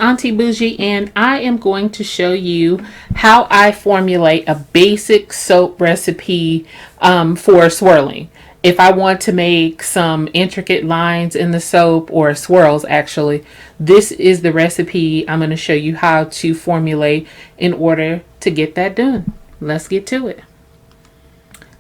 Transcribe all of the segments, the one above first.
Auntie Bougie, and I am going to show you how I formulate a basic soap recipe for swirling. If I want to make some intricate lines in the soap, or swirls actually, this is the recipe I'm going to show you how to formulate in order to get that done. Let's get to it.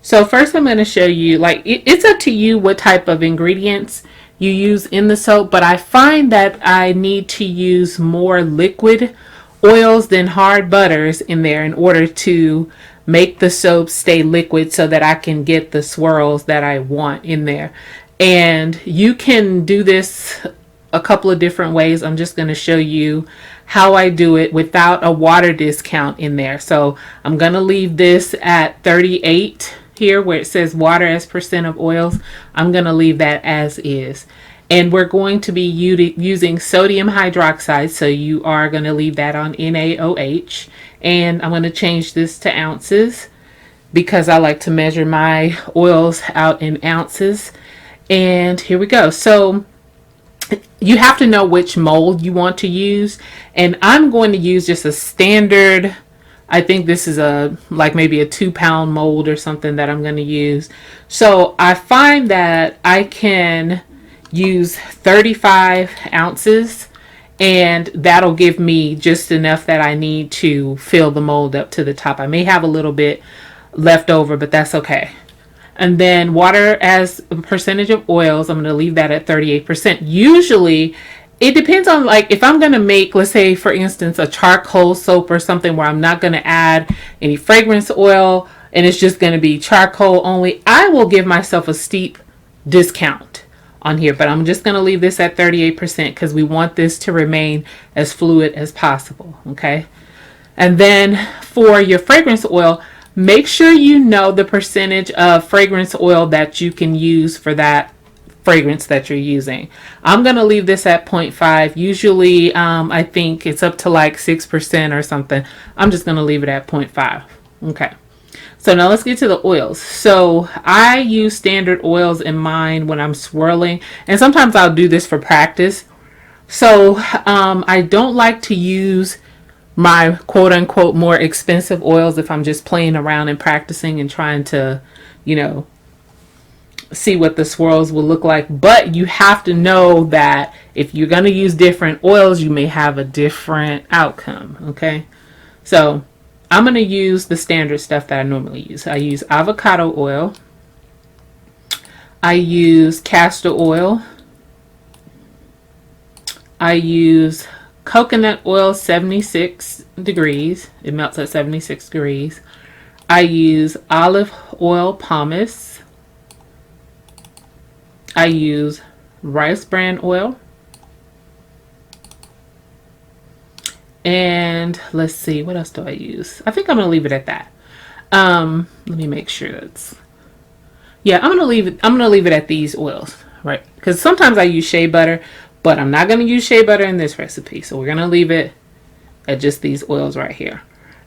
So first I'm going to show you, like, it's up to you what type of ingredients you use in the soap, but I find that I need to use more liquid oils than hard butters in there in order to make the soap stay liquid so that I can get the swirls that I want in there. And you can do this a couple of different ways. I'm just going to show you how I do it without a water discount in there. So I'm going to leave this at 38 here where it says water as percent of oils. I'm going to leave that as is. And we're going to be using sodium hydroxide, so you are going to leave that on NaOH. And I'm going to change this to ounces because I like to measure my oils out in ounces. And here we go. So you have to know which mold you want to use. And I'm going to use just a standard, I think this is like maybe a 2-pound mold or something that I'm going to use. So I find that I can use 35 ounces and that'll give me just enough that I need to fill the mold up to the top. I may have a little bit left over, but that's okay. And then water as a percentage of oils, I'm going to leave that at 38%. Usually it depends on, like, if I'm going to make, let's say, for instance, a charcoal soap or something where I'm not going to add any fragrance oil and it's just going to be charcoal only, I will give myself a steep discount on here. But I'm just going to leave this at 38% because we want this to remain as fluid as possible. Okay. And then for your fragrance oil, make sure you know the percentage of fragrance oil that you can use for that fragrance that you're using. I'm going to leave this at 0.5. Usually I think it's up to like 6% or something. I'm just going to leave it at 0.5. Okay. So now let's get to the oils. So I use standard oils in mine when I'm swirling, and sometimes I'll do this for practice. So I don't like to use my quote unquote more expensive oils if I'm just playing around and practicing and trying to, you know, see what the swirls will look like. But you have to know that if you're going to use different oils, you may have a different outcome. Okay. So I'm going to use the standard stuff that I normally use. I use avocado oil. I use castor oil. I use coconut oil 76 degrees. It melts at 76 degrees. I use olive oil pomace. I use rice bran oil. And let's see, what else do I use? I think I'm going to leave it at that. Let me make sure that's, yeah, I'm going to leave it at these oils, right? Because sometimes I use shea butter, but I'm not going to use shea butter in this recipe. So we're going to leave it at just these oils right here.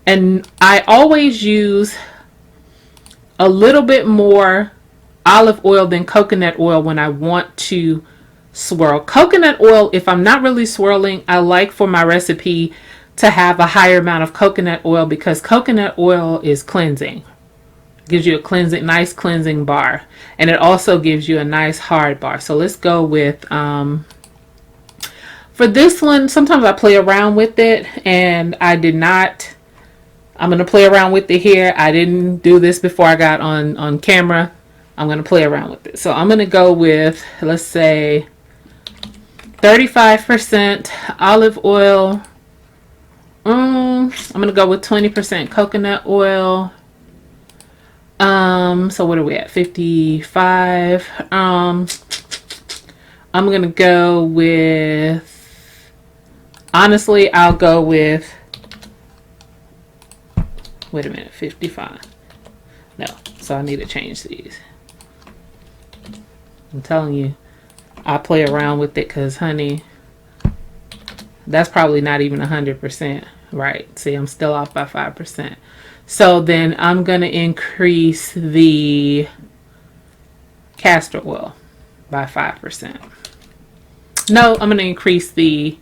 And I always use a little bit more olive oil than coconut oil when I want to swirl. Coconut oil, if I'm not really swirling, I like for my recipe to have a higher amount of coconut oil because coconut oil is cleansing. It gives you a cleansing, nice cleansing bar, and it also gives you a nice hard bar. So let's go with for this one, sometimes I play around with it, and I did not. I'm going to play around with it here. I didn't do this before I got on camera. I'm going to play around with it. So I'm going to go with, let's say, 35% olive oil. I'm going to go with 20% coconut oil. So what are we at? 55. I'm going to go with, honestly, I'll go with, wait a minute, 55. No, so I need to change these. I'm telling you, I play around with it because, honey, that's probably not even 100%. Right. See, I'm still off by 5%. So then I'm going to increase the castor oil by 5%. No, I'm going to increase the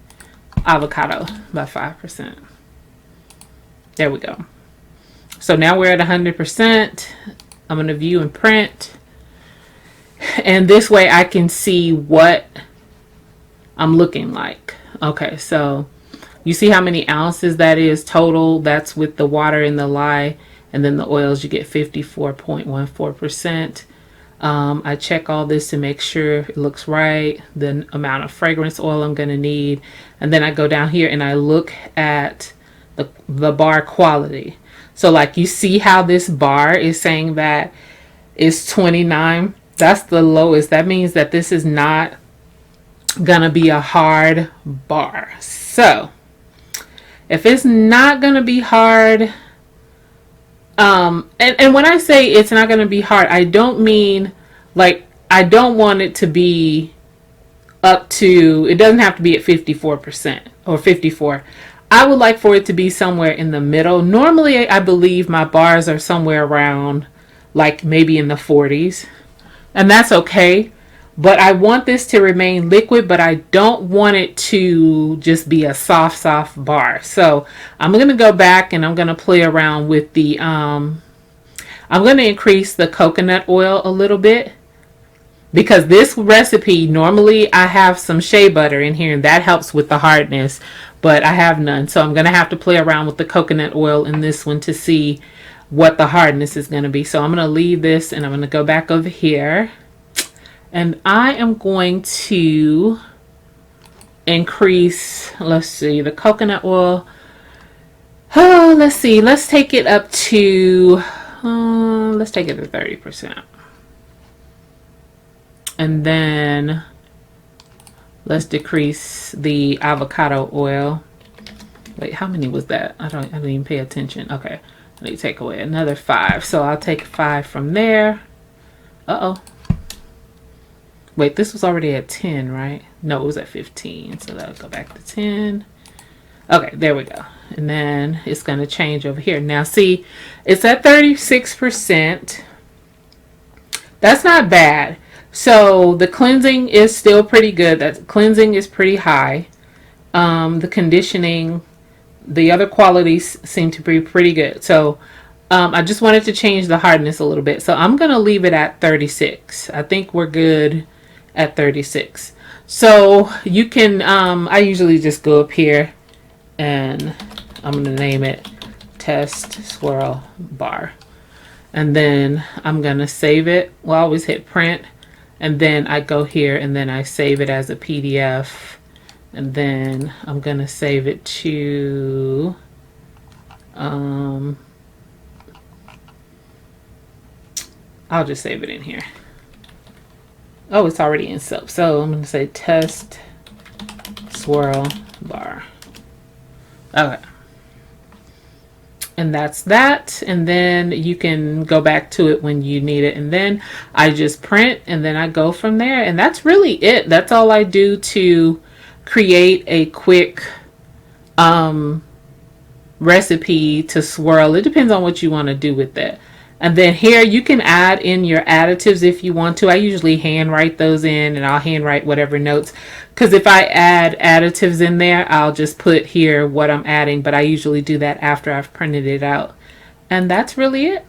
avocado by 5%. There we go. So now we're at 100%. I'm going to view and print. And this way I can see what I'm looking like. Okay, so you see how many ounces that is total? That's with the water and the lye. And then the oils, you get 54.14%. I check all this to make sure it looks right, the amount of fragrance oil I'm going to need. And then I go down here and I look at the bar quality. So like you see how this bar is saying that it's 29. That's the lowest. That means that this is not going to be a hard bar. So if it's not going to be hard, and when I say it's not going to be hard, I don't mean like I don't want it to be up to, it doesn't have to be at 54% or 54. I would like for it to be somewhere in the middle. Normally, I believe my bars are somewhere around like maybe in the 40s, and that's okay. But I want this to remain liquid, but I don't want it to just be a soft bar. So I'm going to go back and I'm going to play around with the, I'm going to increase the coconut oil a little bit. Because this recipe, normally I have some shea butter in here and that helps with the hardness, but I have none. So I'm going to have to play around with the coconut oil in this one to see what the hardness is going to be. So I'm going to leave this and I'm going to go back over here. And I am going to increase, let's see, the coconut oil. Oh, let's see, let's take it up to, let's take it to 30%. And then let's decrease the avocado oil. Wait, how many was that? I didn't even pay attention. Okay, let me take away another 5. So I'll take 5 from there. Uh-oh. Wait, this was already at 10, right? No, it was at 15. So that'll go back to 10. Okay, there we go. And then it's going to change over here. Now, see, it's at 36%. That's not bad. So the cleansing is still pretty good. That cleansing is pretty high. The conditioning, the other qualities seem to be pretty good. So I just wanted to change the hardness a little bit. So I'm going to leave it at 36. I think we're good at 36. So you can, I usually just go up here and I'm going to name it Test Swirl Bar. And then I'm going to save it. Well, I always hit print. And then I go here and then I save it as a PDF. And then I'm going to save it to, I'll just save it in here. Oh, it's already in soap. So I'm going to say Test Swirl Bar. Okay. And that's that. And then you can go back to it when you need it. And then I just print and then I go from there. And that's really it. That's all I do to create a quick recipe to swirl. It depends on what you want to do with that. And then here you can add in your additives if you want to. I usually handwrite those in and I'll handwrite whatever notes. Because if I add additives in there, I'll just put here what I'm adding. But I usually do that after I've printed it out. And that's really it.